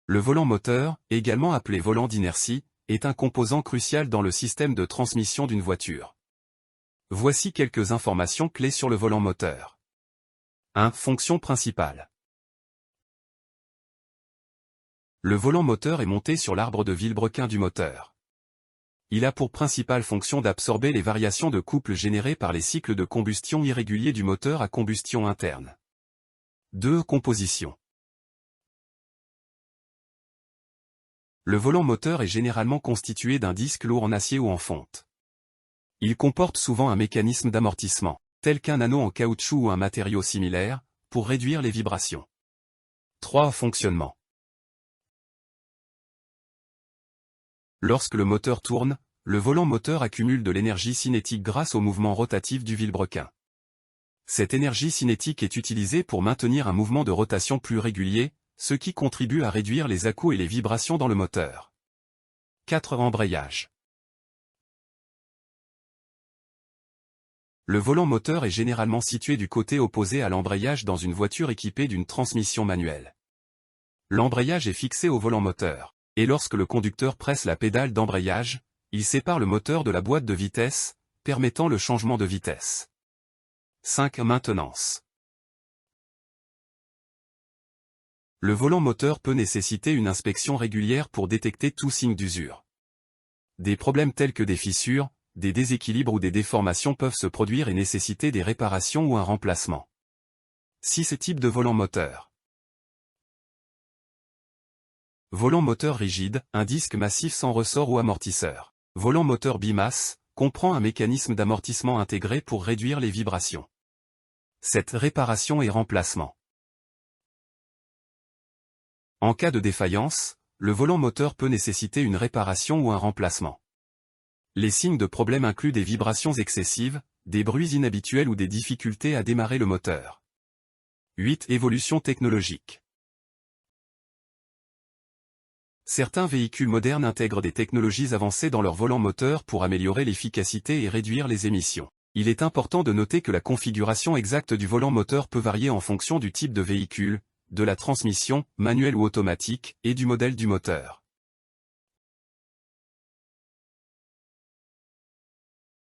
Le volant moteur, également appelé volant d'inertie, est un composant crucial dans le système de transmission d'une voiture. Voici quelques informations clés sur le volant moteur. 1. Fonction principale. Le volant moteur est monté sur l'arbre de vilebrequin du moteur. Il a pour principale fonction d'absorber les variations de couple générées par les cycles de combustion irréguliers du moteur à combustion interne. 2. Composition. Le volant moteur est généralement constitué d'un disque lourd en acier ou en fonte. Il comporte souvent un mécanisme d'amortissement, tel qu'un anneau en caoutchouc ou un matériau similaire, pour réduire les vibrations. 3. Fonctionnement. Lorsque le moteur tourne, le volant moteur accumule de l'énergie cinétique grâce au mouvement rotatif du vilebrequin. Cette énergie cinétique est utilisée pour maintenir un mouvement de rotation plus régulier, ce qui contribue à réduire les à-coups et les vibrations dans le moteur. 4. Embrayage. Le volant moteur est généralement situé du côté opposé à l'embrayage dans une voiture équipée d'une transmission manuelle. L'embrayage est fixé au volant moteur, et lorsque le conducteur presse la pédale d'embrayage, il sépare le moteur de la boîte de vitesse, permettant le changement de vitesse. 5. Maintenance. Le volant moteur peut nécessiter une inspection régulière pour détecter tout signe d'usure. Des problèmes tels que des fissures, des déséquilibres ou des déformations peuvent se produire et nécessiter des réparations ou un remplacement. 6. Type de volant moteur. Volant moteur rigide, un disque massif sans ressort ou amortisseur. Volant moteur bimasse, comprend un mécanisme d'amortissement intégré pour réduire les vibrations. 7. Réparation et remplacement. En cas de défaillance, le volant moteur peut nécessiter une réparation ou un remplacement. Les signes de problème incluent des vibrations excessives, des bruits inhabituels ou des difficultés à démarrer le moteur. 8. Évolution technologique. Certains véhicules modernes intègrent des technologies avancées dans leur volant moteur pour améliorer l'efficacité et réduire les émissions. Il est important de noter que la configuration exacte du volant moteur peut varier en fonction du type de véhicule, de la transmission, manuelle ou automatique, et du modèle du moteur.